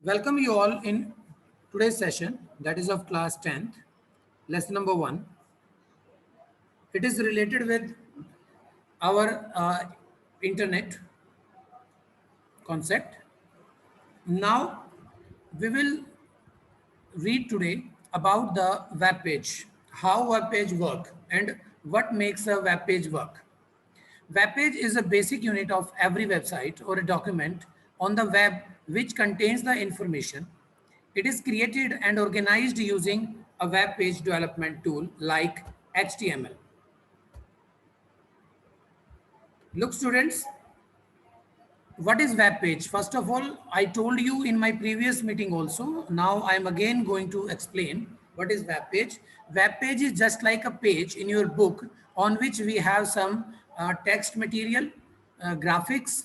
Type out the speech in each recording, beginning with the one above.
Welcome you all in today's session, that is of class 10th, lesson number 1. It is related with our internet concept. Now we will read today about the web page, how web page work and what makes a web page work. Web page is a basic unit of every website or a document on the web which contains the information. It is created and organized using a web page development tool like HTML. Look, students, what is web page? First of all, I told you in my previous meeting also. Now I am again going to explain what is web page. Web page is just like a page in your book on which we have some text material, graphics,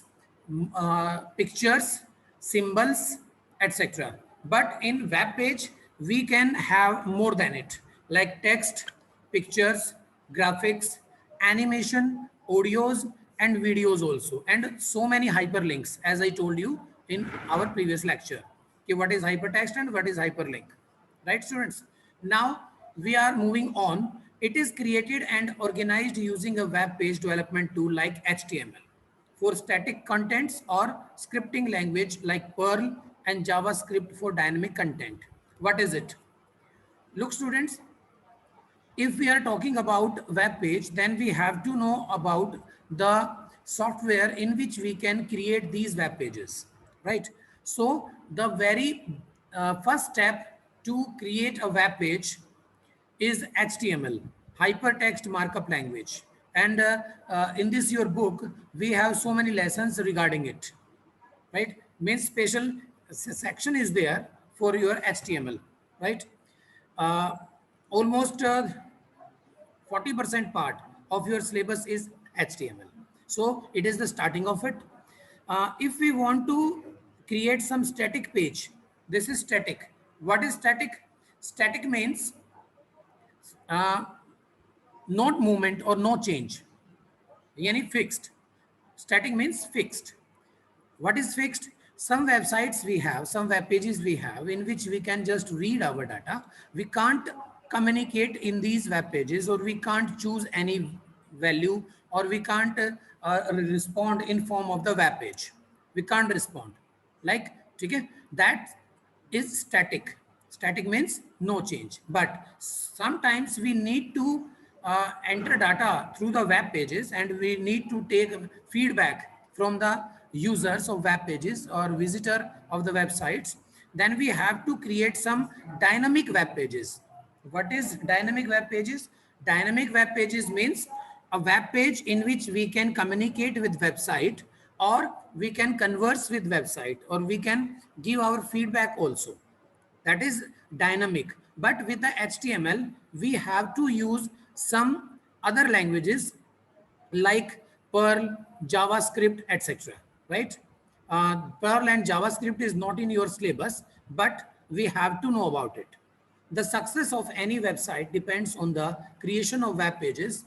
pictures, symbols, etc. But in web page, we can have more than it, like text, pictures, graphics, animation, audios, and videos also, and so many hyperlinks, as I told you in our previous lecture. Okay, what is hypertext and what is hyperlink? Right, students? Now we are moving on. It is created and organized using a web page development tool like HTML for static contents or scripting language like Perl and JavaScript for dynamic content. What is it? Look, students, if we are talking about web page, then we have to know about the software in which we can create these web pages, right? So the very first step to create a web page is HTML, hypertext markup language. And in this your book, we have so many lessons regarding it, right? Means special section is there for your HTML, right? Uh, Almost 40% part of your syllabus is HTML. So it is the starting of it. If we want to create some static page, this is static. What is static? Static means uh, not movement or no change. Yani fixed. Static means fixed. What is fixed? Some websites we have, some web pages we have in which we can just read our data. We can't communicate in these web pages, or we can't choose any value, or we can't respond in form of the web page. We can't respond. Like, okay, that is static. Static means no change. But sometimes we need to enter data through the web pages, and we need to take feedback from the users of web pages or visitor of the websites. Then we have to create some dynamic web pages. What is dynamic web pages? Dynamic web pages means a web page in which we can communicate with website, or we can converse with website, or we can give our feedback also. That is dynamic. But with the HTML, we have to use some other languages like Perl, JavaScript, etc. Right? Perl and JavaScript is not in your syllabus, but we have to know about it. The success of any website depends on the creation of web pages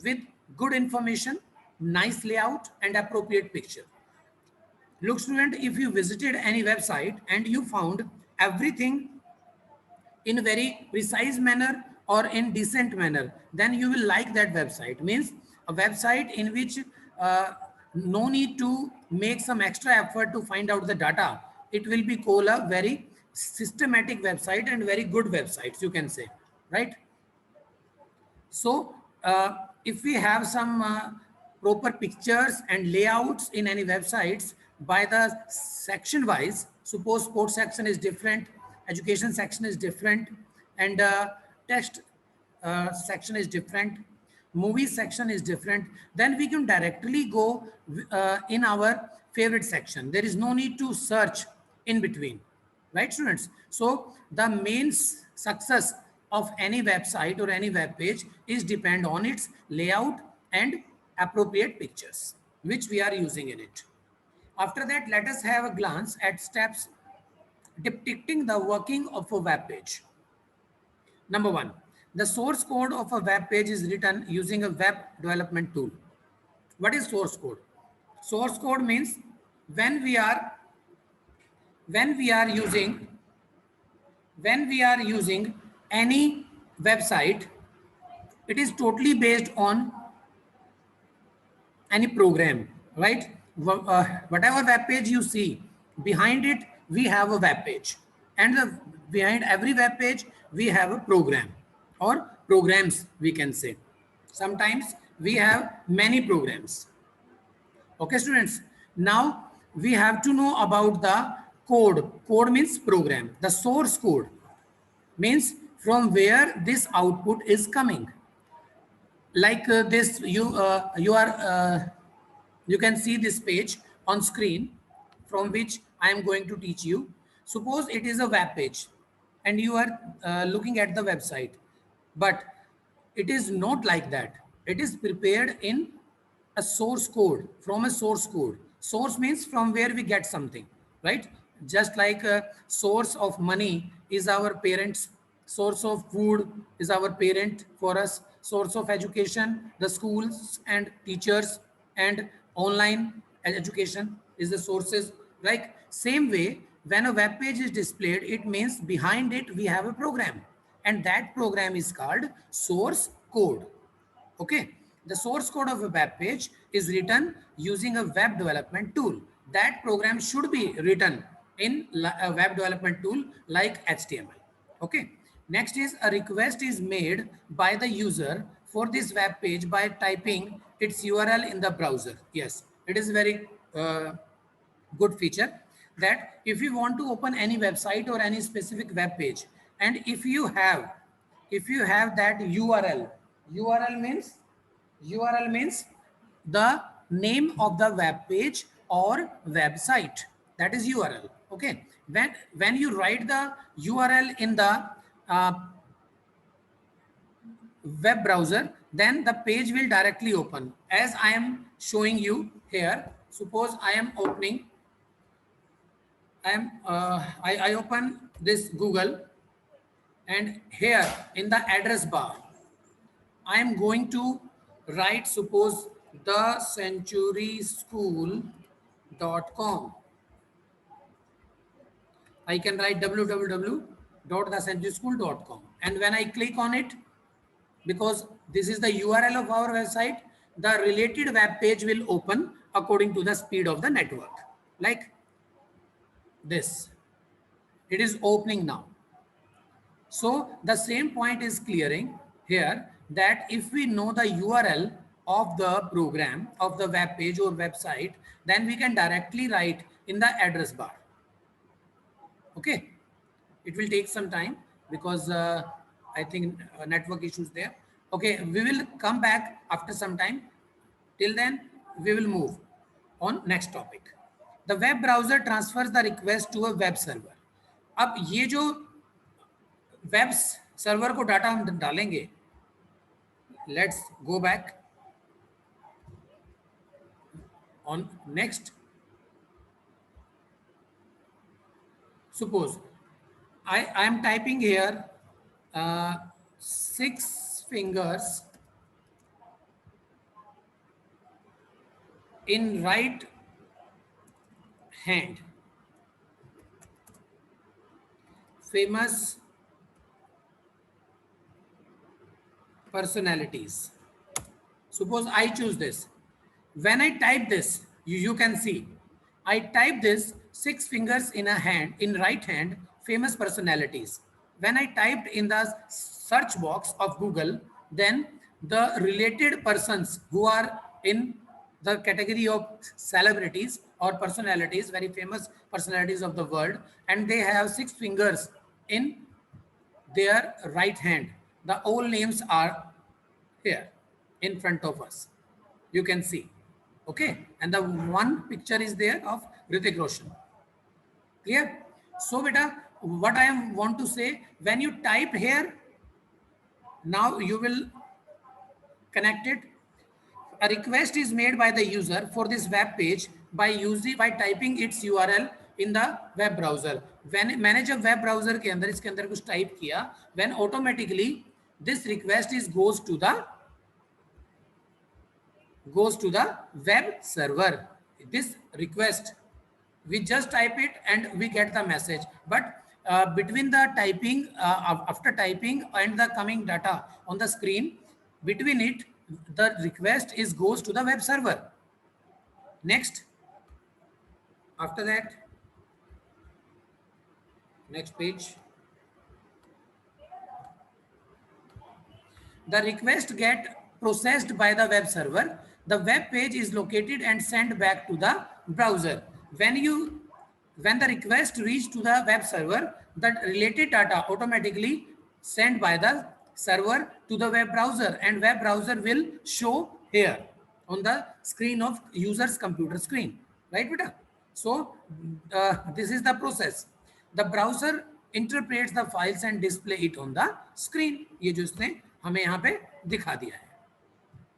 with good information, nice layout, and appropriate picture. Look, student, if you visited any website and you found everything in a very precise manner or in decent manner, then you will like that website. Means a website in which no need to make some extra effort to find out the data. It will be called a very systematic website and very good websites, you can say, right? So if we have some proper pictures and layouts in any websites by the section wise, suppose sports section is different, education section is different, and text section is different, movie section is different, then we can directly go in our favorite section. There is no need to search in between, right, students? So the main success of any website or any web page is depend on its layout and appropriate pictures which we are using in it. After that, let us have a glance at steps depicting the working of a web page. Number one, the source code of a web page is written using a web development tool. What is source code? Source code means when we are when we are using any website, it is totally based on any program, right? Whatever web page you see, behind it we have a web page, and behind every web page we have a program or programs, we can say. Sometimes we have many programs. Okay, students. Now we have to know about the code. Code means program. The source code means from where this output is coming. Like this, you can see this page on screen from which I am going to teach you. Suppose it is a web page and you are looking at the website, but it is not like that. It is prepared in a source code, from a source code. Source means from where we get something, right? Just like a source of money is our parents, source of food is our parent for us, source of education, the schools and teachers, and online education is the sources. Like same way, when a web page is displayed, it means behind it we have a program, and that program is called source code. Okay, the source code of a web page is written using a web development tool. That program should be written in a web development tool like HTML. Okay, next is a request is made by the user for this web page by typing its URL in the browser. Yes, it is very good feature that if you want to open any website or any specific web page, and if you have that URL means the name of the web page or website, that is URL. Okay, when you write the URL in the uh, web browser, then the page will directly open as I am showing you here. Suppose I am opening, I open this Google, and here in the address bar I am going to write, suppose, thecenturyschool.com. I can write www.thecenturyschool.com, and when I click on it, because this is the URL of our website, the related web page will open according to the speed of the network, like this. It is opening now. So the same point is clearing here, that if we know the URL of the program, of the web page or website, then we can directly write in the address bar. Okay, it will take some time because I think network issues there. Okay, we will come back after some time. Till then, we will move on next topic. The web browser transfers the request to a web server. अब ये जो web server को data हम डालेंगे, let's go back on next. Suppose I am typing here 6 fingers in right hand, famous personalities. Suppose I choose this. When I type this, you can see I type this 6 fingers in a hand, in right hand, famous personalities. When I typed in the search box of Google, then the related persons who are in the category of celebrities or personalities, very famous personalities of the world, and they have 6 fingers in their right hand. The all names are here in front of us. You can see. Okay. And the one picture is there of Hrithik Roshan. Clear? So, beta, what I want to say, when you type here, now you will connect it. A request is made by the user for this web page by typing its URL in the web browser. When मैंने जब web browser के अंदर इसके अंदर कुछ type किया, when automatically this request is goes to the web server. This request We just type it and we get the message. But between the typing, after typing and the coming data on the screen, between it, the request is goes to the web server. Next, after that, next page. The request get processed by the web server. The web page is located and sent back to the browser. When the request reach to the web server, the related data automatically sent by the server to the web browser, and web browser will show here on the screen of user's computer screen, right beta? So this is the process. The browser interprets the files and display it on the screen. ये जो इसने हमें यहाँ पे दिखा दिया है,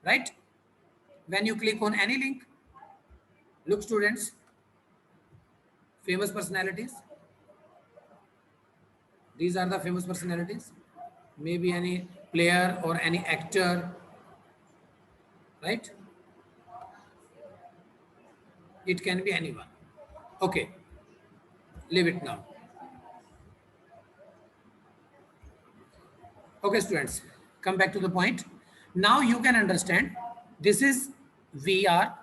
right? When you click on any link, look students, famous personalities. These are the famous personalities. Maybe any player or any actor, right? It can be anyone. Okay, leave it now. Okay, students, come back to the point. Now you can understand this is VR.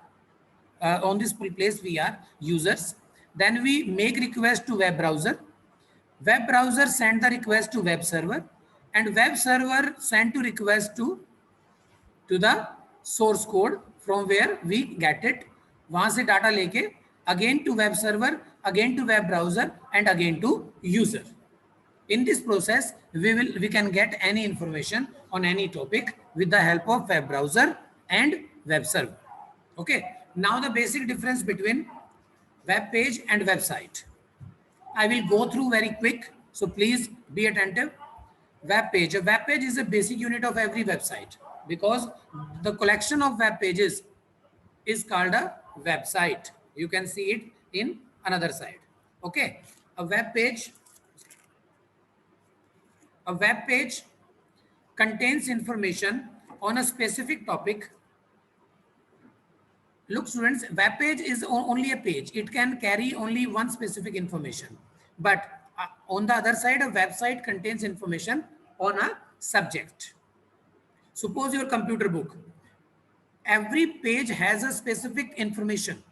On this place we are users. Then we make request to web browser. Web browser send the request to web server, and web server send to request to the source code from where we get it. वहां से data लेके again to web server, again to web browser, and again to user. In this process, we can get any information on any topic with the help of web browser and web server. Okay. Now the basic difference between web page and website. I will go through very quick, so please be attentive. Web page. A web page is a basic unit of every website, because the collection of web pages is called a website. You can see it in another side. Okay. A web page contains information on a specific topic. Look students, web page is only a page. It can carry only one specific information. But on the other side, a website contains information on a subject. Suppose your computer book. Every page has a specific information,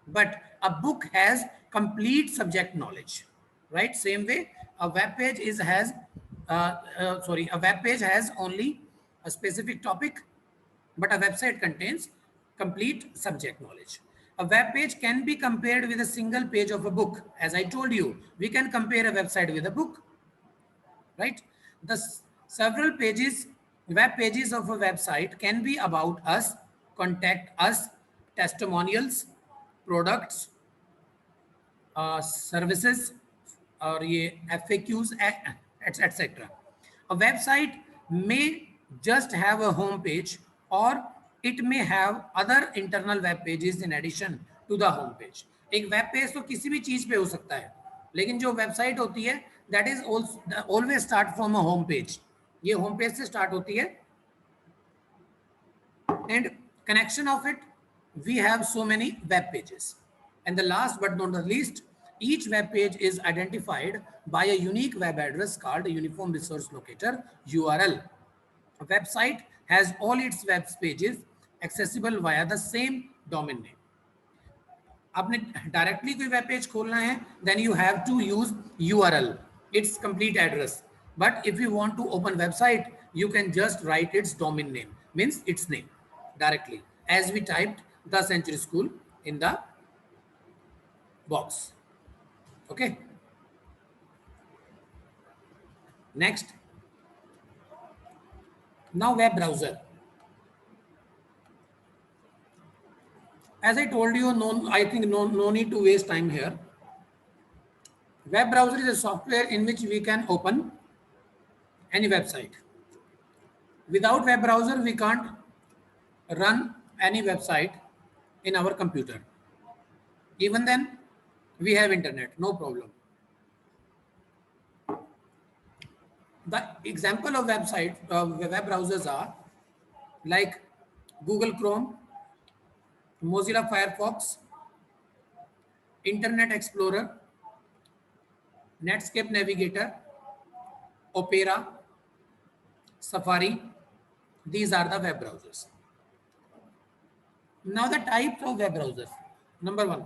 but a book has complete subject knowledge, right? Same way, a web page has a web page has only a specific topic, but a website contains complete subject knowledge. A web page can be compared with a single page of a book. As I told you, we can compare a website with a book, right? The several web pages of a website can be about us, contact us, testimonials, products, services, or FAQs, etc. A website may just have a home page, or it may have other internal web pages in addition to the home page. एक web page तो किसी भी चीज पे हो सकता है, लेकिन जो वेबसाइट होती है that is always start from a home page. ये home page से start होती है, and connection of it, we have so many web pages. And the last but not the least, each web page is identified by a unique web address called a Uniform Resource Locator, URL. A website has all its web pages accessible via the same domain name. आपने directly कोई web page खोलना है, then you have to use URL, its complete address. But if you want to open website, you can just write its domain name, means its name directly, as we typed the Century School in the box. Okay. Next. Now web browser. As I told you, I think no need to waste time here. Web browser is a software in which we can open any website. Without web browser, we can't run any website in our computer. Even then, we have internet, no problem. The example of web browsers are like Google Chrome, Mozilla Firefox, Internet Explorer, Netscape Navigator, Opera, Safari. These are the web browsers. Now the types of web browsers. Number one,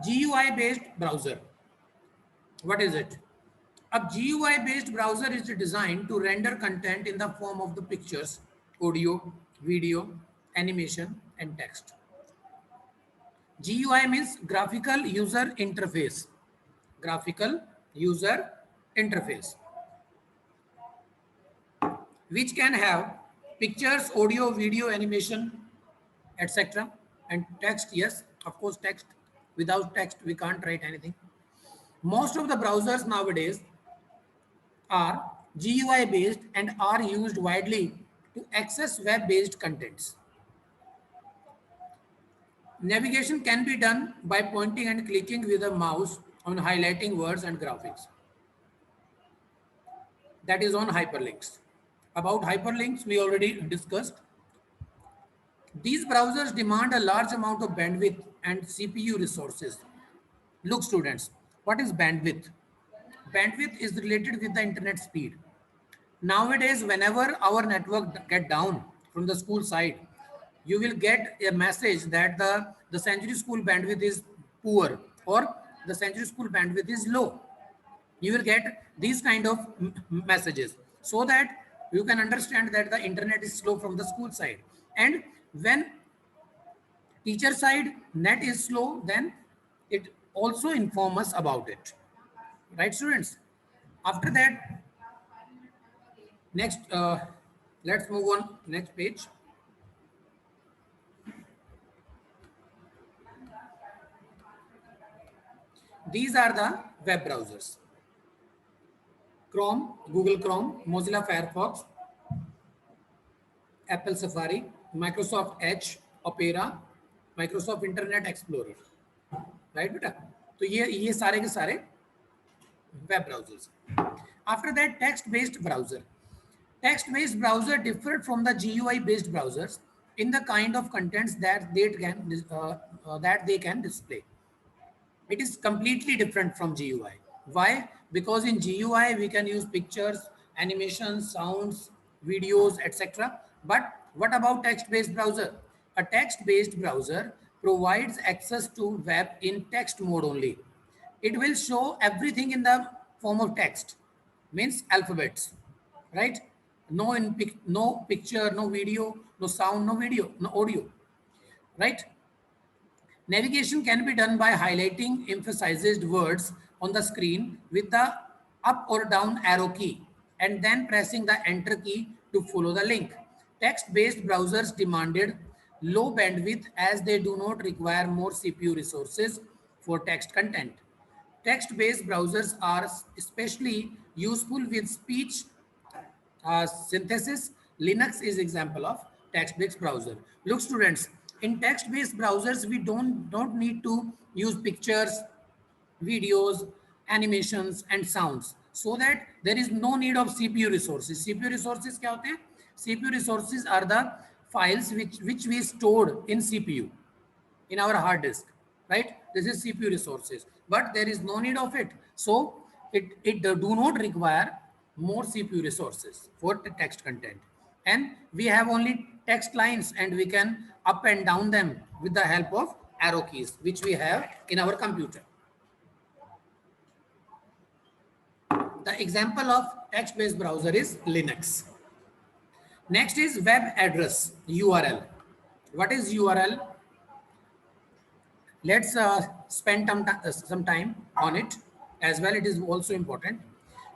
GUI based browser. What is it? A GUI based browser is designed to render content in the form of the pictures, audio, video, animation, and text. GUI means graphical user interface. Graphical user interface, which can have pictures, audio, video, animation, etc. And text, yes, of course, text. Without text, we can't write anything. Most of the browsers nowadays are GUI based and are used widely to access web based contents. Navigation can be done by pointing and clicking with a mouse on highlighting words and graphics. That is on hyperlinks. About hyperlinks, we already discussed. These browsers demand a large amount of bandwidth and CPU resources. Look, students, what is bandwidth? Bandwidth is related with the internet speed. Nowadays, whenever our network get down from the school side, you will get a message that the Century School bandwidth is poor or the Century School bandwidth is low. You will get these kind of messages so that you can understand that the internet is slow from the school side. And when teacher side net is slow, then it also inform us about it. Right, students? After that, next, let's move on next page. These are the web browsers. Chrome, Google Chrome, Mozilla Firefox, Apple Safari, Microsoft Edge, Opera, Microsoft Internet Explorer. Right, beta? तो ये सारे के सारे web browsers. After that, text-based browser. Text-based browser differed from the GUI-based browsers in the kind of contents that they can display. It is completely different from GUI. Why? Because in GUI we can use pictures, animations, sounds, videos, etc. But what about text-based browser? A text-based browser provides access to web in text mode only. It will show everything in the form of text, means alphabets, right? No picture, no video, no sound, no video, no audio, right? Navigation can be done by highlighting emphasized words on the screen with the up or down arrow key and then pressing the enter key to follow the link. Text-based browsers demanded low bandwidth as they do not require more CPU resources for text content. Text-based browsers are especially useful with speech synthesis. Linux is example of text-based browser. Look, students, in text-based browsers, we don't need to use pictures, videos, animations, and sounds, so that there is no need of CPU resources. CPU resources क्या होते हैं? CPU resources are the files which we stored in CPU, in our hard disk, right? This is CPU resources, but there is no need of it. So it do not require more CPU resources for the text content. And we have only text lines and we can up and down them with the help of arrow keys, which we have in our computer. The example of text-based browser is Linux. Next is web address, URL. What is URL? Let's spend some time on it as well. It is also important.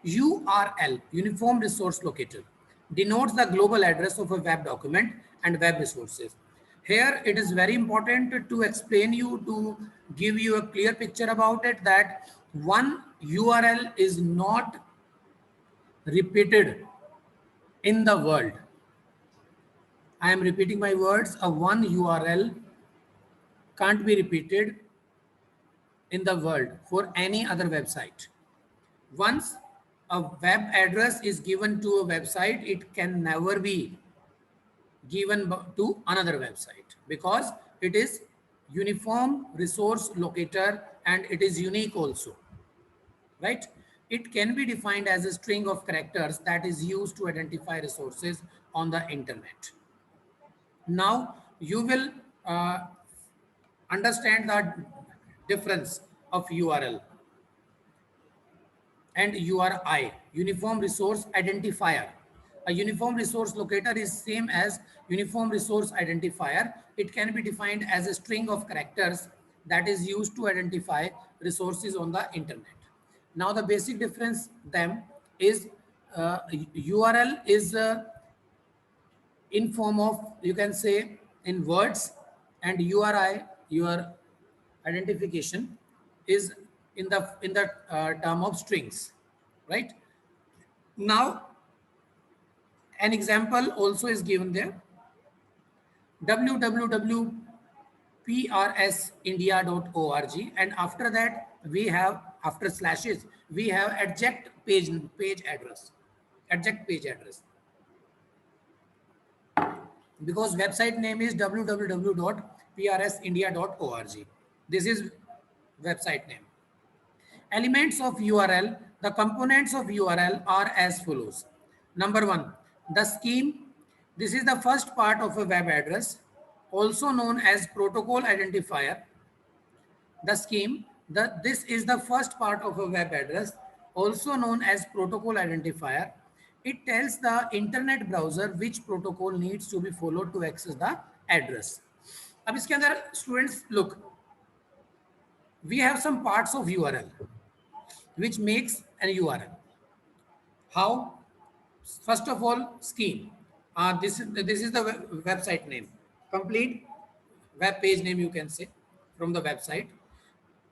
URL, Uniform Resource Locator, denotes the global address of a web document and web resources. Here it is very important to explain you, to give you a clear picture about it, that one URL is not repeated in the world. I am repeating my words. A one URL can't be repeated in the world for any other website. Once a web address is given to a website, it can never be given to another website because it is uniform resource locator, and it is unique also, right? It can be defined as a string of characters that is used to identify resources on the internet. Now you will uh, understand the difference of URL and URI, Uniform Resource Identifier. A uniform resource locator is same as uniform resource identifier. It can be defined as a string of characters that is used to identify resources on the internet. Now the basic difference them is URL is in form of, you can say, in words, and URI, your identification, is in the term of strings, right? Now an example also is given there: www.prindia.org, and after that we have, after slashes, we have adject page address, adject page address, because website name is www.prindia.org. This is website name. Elements of URL, the components of URL are as follows. Number one, the scheme. This is the first part of a web address, also known as protocol identifier. The scheme, this is the first part of a web address, also known as protocol identifier. It tells the internet browser which protocol needs to be followed to access the address. अब इसके अंदर students look, we have some parts of URL which makes an URL. How? First of all, scheme. This is the website name, complete web page name, you can say, from the website.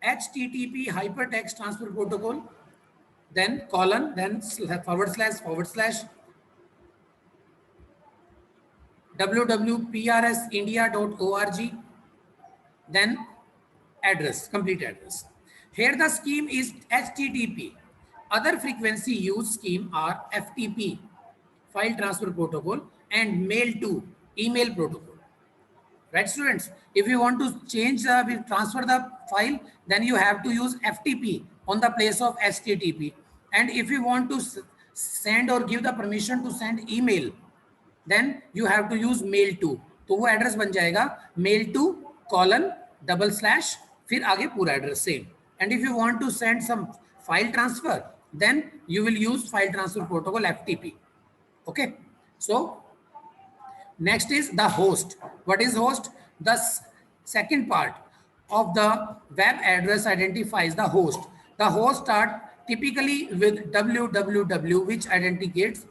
HTTP hypertext transfer protocol, then colon, then // www.prindia.org, then address, complete address. Here the scheme is HTTP. Other frequency used scheme are FTP, file transfer protocol, and mail to, email protocol. Right, students? If you want to change transfer the file, then you have to use FTP on the place of HTTP. And if you want to send or give the permission to send email, then you have to use mail to. तो वो address बन जाएगा mail to :/ फिर आगे पूरा address same. And if you want to send some file transfer, then you will use file transfer protocol FTP. Okay, so next is the host. What is host? The second part of the web address identifies the host. The host start typically with www, which authenticates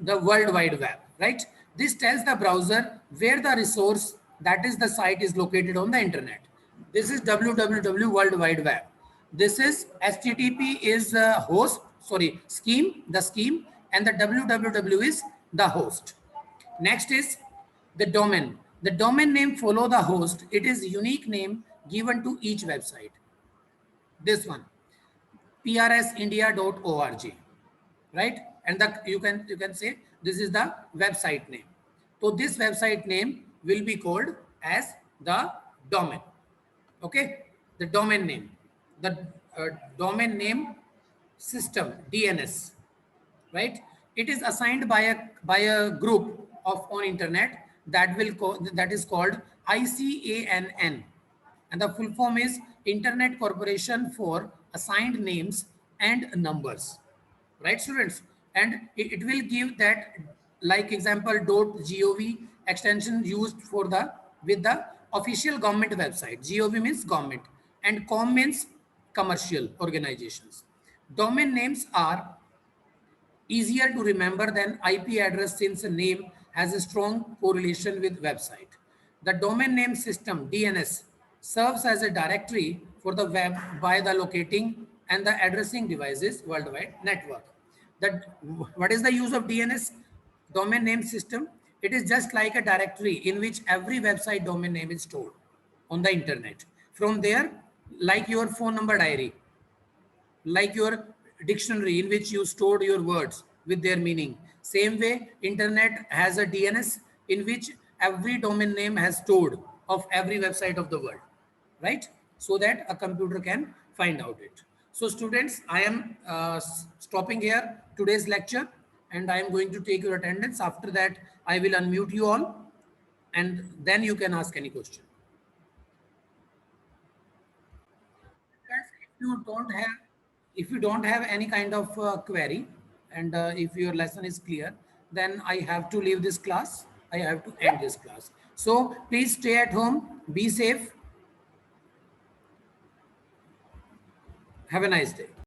the World Wide Web, right? This tells the browser where the resource, that is the site, is located on the internet. This is www, World Wide Web. This is HTTP is host, sorry, scheme, the scheme, and the www is the host. Next is the domain. The domain name follow the host. It is unique name given to each website. This one, prindia.org, right? And you can say this is the website name. So this website name will be called as the domain. Okay, the domain name, the domain name system, DNS, right? It is assigned by a group of on internet that is called ICANN, and the full form is Internet Corporation for Assigned Names and Numbers, right, students? And it will give that, like example, .gov extension used for the with the official government website. Gov means government and com means commercial organizations. Domain names are easier to remember than IP address since a name has a strong correlation with website. The domain name system, DNS, serves as a directory for the web by the locating and the addressing devices worldwide network. What is the use of DNS, domain name system? It is just like a directory in which every website domain name is stored on the internet. From there, like your phone number diary, like your dictionary in which you stored your words with their meaning. Same way, internet has a DNS in which every domain name has stored of every website of the world, right? So that a computer can find out it. So students, I am stopping here today's lecture, and I am going to take your attendance. After that, I will unmute you all, and then you can ask any question. If you don't have any kind of query, and if your lesson is clear, then I have to leave this class. I have to end this class. So please stay at home, be safe, have a nice day.